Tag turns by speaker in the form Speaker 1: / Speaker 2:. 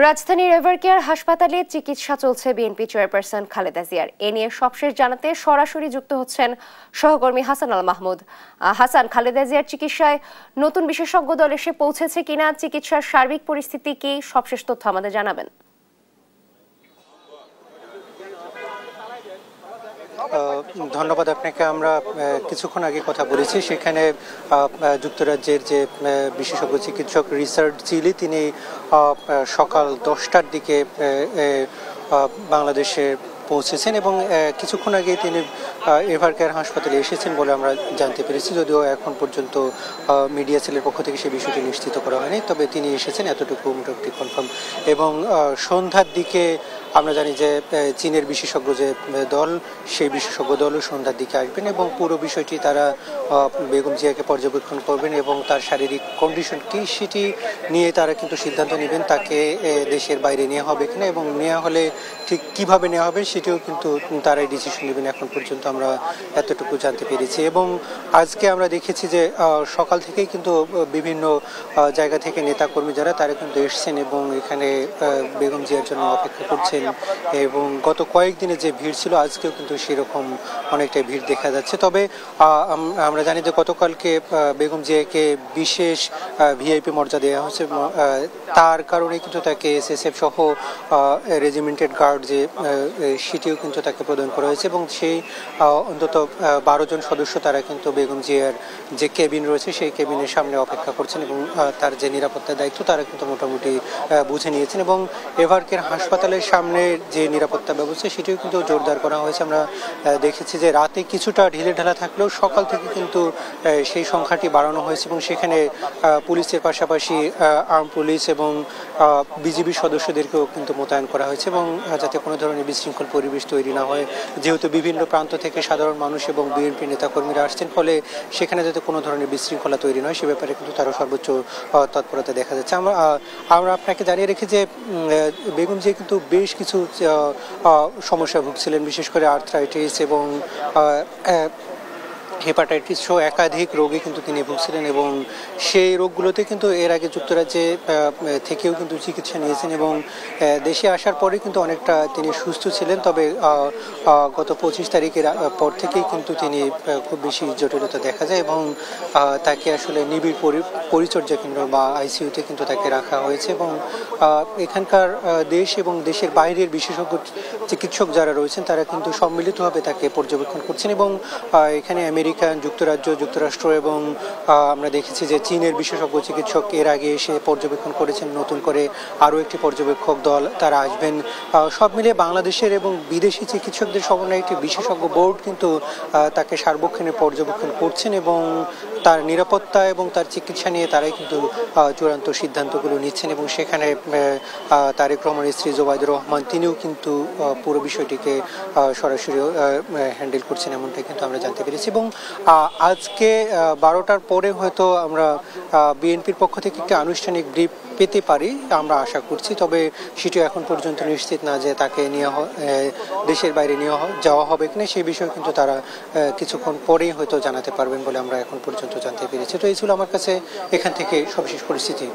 Speaker 1: রাজধানীর এভারকেয়ার হাসপাতালে চিকিৎসা চলছে বিএনপি চেয়ারপারসন খালেদা জিয়ার। এ নিয়ে সবশেষ জানাতে সরাসরি যুক্ত হচ্ছেন সহকর্মী হাসান আল মাহমুদ। হাসান, খালেদা জিয়ার চিকিৎসায় নতুন বিশেষজ্ঞ দল এসে পৌঁছেছে কিনা, চিকিৎসার সার্বিক পরিস্থিতি কি, সবশেষ তথ্য আমাদের জানাবেন।
Speaker 2: ধন্যবাদ আপনাকে। আমরা কিছুক্ষণ আগে কথা বলেছি, সেখানে যুক্তরাজ্যের যে বিশেষজ্ঞ চিকিৎসক রিচার্ড চিলি তিনি সকাল 10টার দিকে বাংলাদেশে পৌঁছেছেন এবং কিছুক্ষণ আগে তিনি এভারকেয়ার হাসপাতালে এসেছেন বলে আমরা জানতে পেরেছি, যদিও এখন পর্যন্ত মিডিয়া সেলের পক্ষ থেকে সেই বিষয়টি নিশ্চিত করা হয়নি, তবে তিনি এসেছেন এতটুকু মোটামুটি কনফার্ম। এবং সন্ধ্যার দিকে আমরা জানি যে চীনের বিশেষজ্ঞ যে দল, সেই বিশেষজ্ঞ দলও সন্ধ্যার দিকে আসবেন এবং পুরো বিষয়টি তারা বেগম জিয়াকে পর্যবেক্ষণ করবেন এবং তার শারীরিক কন্ডিশন কি সেটি নিয়ে তারা কিন্তু সিদ্ধান্ত নেবেন তাকে দেশের বাইরে নেওয়া হবে কিনা, এবং নেওয়া হলে ঠিক কিভাবে নেওয়া হবে সেটিও কিন্তু তারাই ডিসিশন নেবেন। এখন পর্যন্ত আমরা এতটুকু জানতে পেরেছি। এবং আজকে আমরা দেখেছি যে সকাল থেকেই কিন্তু বিভিন্ন জায়গা থেকে নেতাকর্মী যারা তারা কিন্তু এসছেন এবং এখানে বেগম জিয়ার জন্য অপেক্ষা করছেন। এবং গত কয়েকদিনে যে ভিড় ছিল আজকেও কিন্তু সেরকম অনেকটাই ভিড় দেখা যাচ্ছে। তবে আমরা জানি যে গতকালকে বেগম জিয়াকে বিশেষ ভিআইপি মর্যাদা দেওয়া হয়েছে, তার কারণে কিন্তু তাকে এসএসএফ সহ রেজিমেন্টেড গার্ড যে সেটিও কিন্তু তাকে প্রদান করা হয়েছে এবং সেই অন্তত 12 জন সদস্য তারা কিন্তু বেগম জিয়ার যে কেবিন রয়েছে সেই কেবিনের সামনে অপেক্ষা করছেন এবং তার যে নিরাপত্তার দায়িত্ব তারা কিন্তু মোটামুটি বুঝে নিয়েছেন। এবং এভারকেয়ার হাসপাতালের সামনে যে নিরাপত্তা ব্যবস্থা সেটিও কিন্তু জোরদার করা হয়েছে। আমরা দেখেছি যে রাতে কিছুটা ঢিলেঢালা থাকলেও সকাল থেকে কিন্তু সেই সংখ্যাটি বাড়ানো হয়েছে এবং সেখানে পুলিশের পাশাপাশি আর্ম পুলিশ এবং বিজিবি সদস্যদেরকেও কিন্তু মোতায়েন করা হয়েছে এবং যাতে কোনো ধরনের বিশৃঙ্খল পরিবেশ তৈরি না হয়, যেহেতু বিভিন্ন প্রান্ত থেকে সাধারণ মানুষ এবং বিএনপি নেতাকর্মীরা আসছেন, ফলে সেখানে যাতে কোনো ধরনের বিশৃঙ্খলা তৈরি নয় সে ব্যাপারে কিন্তু তারা সর্বোচ্চ তৎপরতা দেখা যাচ্ছে। আমরা আপনাকে জানিয়ে রেখি যে বেগম জিয়া কিন্তু বেশ কিছু সমস্যা ভুগছিলেন, বিশেষ করে আর্থ্রাইটিস এবং হেপাটাইটিস সহ একাধিক রোগে কিন্তু তিনি ভুগছিলেন এবং সেই রোগগুলোতে কিন্তু এর আগে যুক্তরাজ্যে থেকেও কিন্তু চিকিৎসা নিয়েছেন এবং দেশে আসার পরে কিন্তু অনেকটা তিনি সুস্থ ছিলেন। তবে গত 25 তারিখের পর থেকেই কিন্তু তিনি খুব বেশি জটিলতা দেখা যায় এবং তাকে আসলে নিবিড় পরিচর্যা কেন্দ্র বা আইসিইউতে কিন্তু তাকে রাখা হয়েছে এবং এখানকার দেশ এবং দেশের বাইরের বিশেষজ্ঞ চিকিৎসক যারা রয়েছেন তারা কিন্তু সম্মিলিতভাবে তাকে পর্যবেক্ষণ করছেন এবং এখানে আমেরিকান যুক্তরাজ্য, যুক্তরাষ্ট্র এবং আমরা দেখেছি যে চীনের বিশেষজ্ঞ চিকিৎসক এর আগে এসে পর্যবেক্ষণ করেছেন। নতুন করে আরও একটি পর্যবেক্ষক দল তারা আসবেন। সব মিলিয়ে বাংলাদেশের এবং বিদেশি চিকিৎসকদের সমন্বয়ে একটি বিশেষজ্ঞ বোর্ড কিন্তু তাকে সার্বক্ষণিক পর্যবেক্ষণ করছেন এবং তার নিরাপত্তা এবং তার চিকিৎসা নিয়ে তারাই কিন্তু চূড়ান্ত সিদ্ধান্তগুলো নিচ্ছেন এবং সেখানে তারেক রহমানের স্ত্রী জোবাইদুর রহমান তিনিও কিন্তু পুরো বিষয়টিকে সরাসরি হ্যান্ডেল করছেন এমনটাই কিন্তু আমরা জানতে পেরেছি। এবং আজকে 12টার পরে হয়তো আমরা বিএনপির পক্ষ থেকে একটি আনুষ্ঠানিক ব্রিফ পেতে পারি আমরা আশা করছি, তবে সেটি এখন পর্যন্ত নিশ্চিত না যে তাকে দেশের বাইরে নিয়ে যাওয়া হবে কিনা সেই বিষয়ে কিন্তু তারা কিছুক্ষণ পরেই হয়তো জানাতে পারবেন বলে আমরা এখন পর্যন্ত জানতে পেরেছি। তো এই ছিল আমার কাছে এখান থেকে সবিশেষ পরিস্থিতি।